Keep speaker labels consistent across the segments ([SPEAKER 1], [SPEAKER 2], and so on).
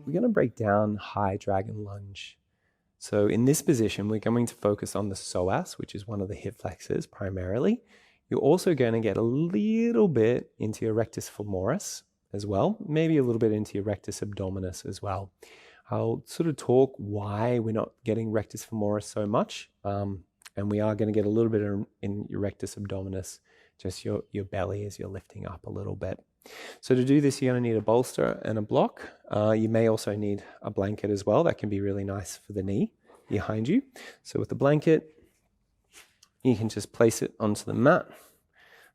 [SPEAKER 1] We're going to break down high dragon lunge. So in this position, we're going to focus on the psoas, which is one of the hip flexors primarily. You're also going to get a little bit into your rectus femoris as well, maybe a little bit into your rectus abdominis as well. I'll sort of talk why we're not getting rectus femoris so much, and we are going to get a little bit in your rectus abdominis, just your belly as you're lifting up a little bit. So to do this, you're going to need a bolster and a block. You may also need a blanket as well. That can be really nice for the knee behind you. So with the blanket, you can just place it onto the mat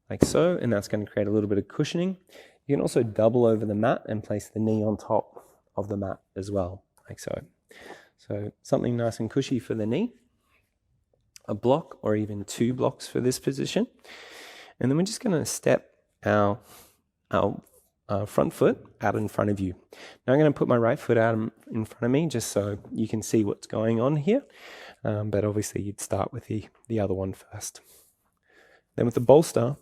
[SPEAKER 1] like so, and that's going to create a little bit of cushioning. You can also double over the mat and place the knee on top of the mat as well, like so. So something nice and cushy for the knee, a block or even 2 blocks for this position. And then we're just going to step our front foot out in front of you. Now I'm going to put my right foot out in front of me just so you can see what's going on here. But obviously you'd start with the other one first. Then with the bolster,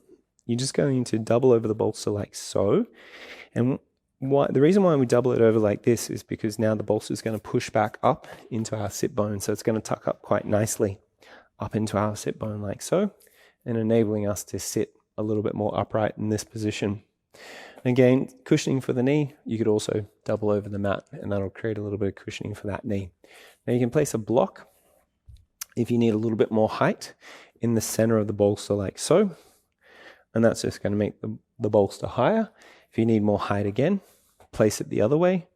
[SPEAKER 1] you're just going to double over the bolster like so. And the reason why we double it over like this is because now the bolster is going to push back up into our sit bone. So it's going to tuck up quite nicely up into our sit bone like so, and enabling us to sit a little bit more upright in this position. Again, cushioning for the knee, you could also double over the mat and that'll create a little bit of cushioning for that knee. Now you can place a block if you need a little bit more height in the center of the bolster like so, and that's just going to make the bolster higher. If you need more height again, place it the other way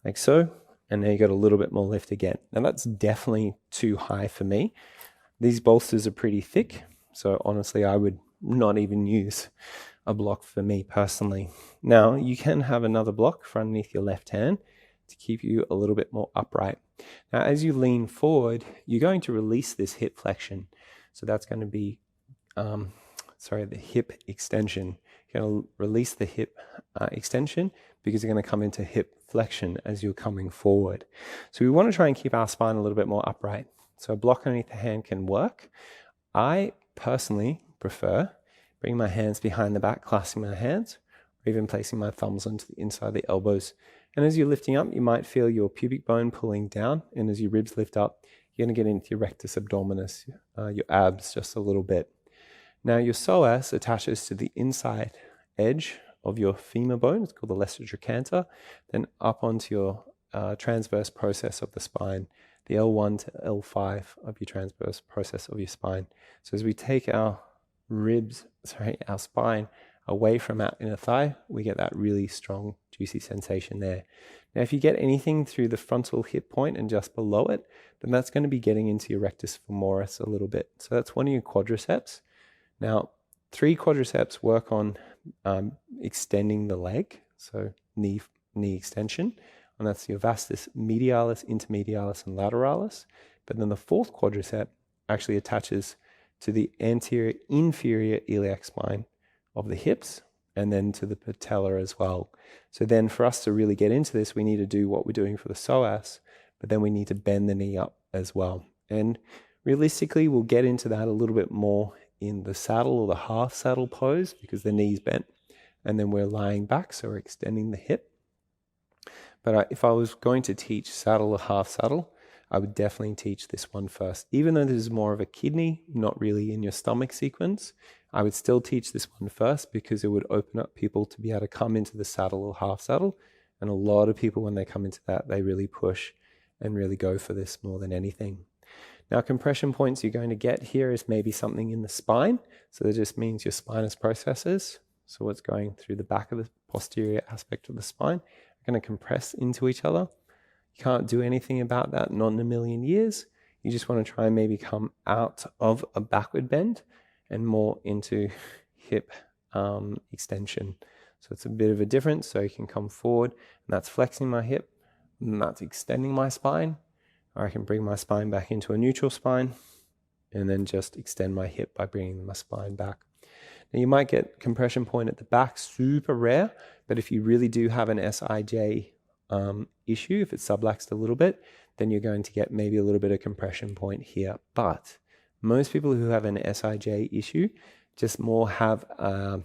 [SPEAKER 1] like so, and now you got a little bit more lift again. Now that's definitely too high for me. These bolsters are pretty thick, so honestly I would not even use a block for me personally. Now you can have another block for underneath your left hand to keep you a little bit more upright. Now as you lean forward, you're going to release this hip flexion. So that's going to be, the hip extension. You're going to release the hip extension because you're going to come into hip flexion as you're coming forward. So we want to try and keep our spine a little bit more upright. So a block underneath the hand can work. I personally prefer bringing my hands behind the back, clasping my hands, or even placing my thumbs onto the inside of the elbows. And as you're lifting up, you might feel your pubic bone pulling down, and as your ribs lift up, you're going to get into your rectus abdominis, your abs just a little bit. Now your psoas attaches to the inside edge of your femur bone. It's called the lesser trochanter, then up onto your transverse process of the spine, the L1 to L5 of your transverse process of your spine. So as we take our spine away from our inner thigh, we get that really strong, juicy sensation there. Now, if you get anything through the frontal hip point and just below it, then that's going to be getting into your rectus femoris a little bit. So that's one of your quadriceps. Now, 3 quadriceps work on extending the leg, so knee extension, and that's your vastus medialis, intermedialis, and lateralis. But then the 4th quadricep actually attaches to the anterior inferior iliac spine of the hips, and then to the patella as well. So then for us to really get into this, we need to do what we're doing for the psoas, but then we need to bend the knee up as well. And realistically, we'll get into that a little bit more in the saddle or the half saddle pose because the knee's bent, and then we're lying back, so we're extending the hip. But if I was going to teach saddle or half saddle, I would definitely teach this one first. Even though this is more of a kidney, not really in your stomach sequence, I would still teach this one first because it would open up people to be able to come into the saddle or half saddle. And a lot of people, when they come into that, they really push and really go for this more than anything. Now, compression points you're going to get here is maybe something in the spine. So that just means your spinous processes. So what's going through the back of the posterior aspect of the spine are going to compress into each other. You can't do anything about that, not in a million years. You just want to try and maybe come out of a backward bend and more into hip extension. So it's a bit of a difference. So you can come forward, and that's flexing my hip, and that's extending my spine. Or I can bring my spine back into a neutral spine, and then just extend my hip by bringing my spine back. Now you might get compression point at the back, super rare, but if you really do have an SIJ issue, if it's subluxed a little bit, then you're going to get maybe a little bit of compression point here. But most people who have an SIJ issue just more have a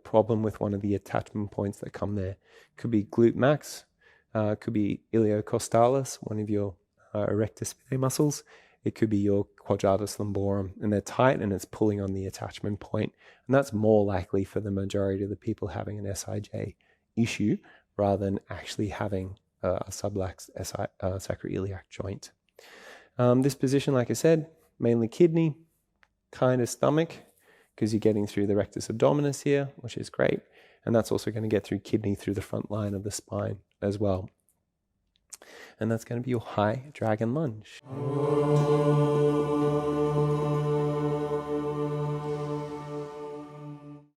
[SPEAKER 1] problem with one of the attachment points that come there. Could be glute max, could be iliocostalis, one of your erector spinae muscles. It could be your quadratus lumborum, and they're tight and it's pulling on the attachment point. And that's more likely for the majority of the people having an SIJ issue rather than actually having a sublux sacroiliac joint. This position, like I said, mainly kidney, kind of stomach, because you're getting through the rectus abdominis here, which is great. And that's also going to get through kidney through the front line of the spine as well. And that's going to be your high dragon lunge.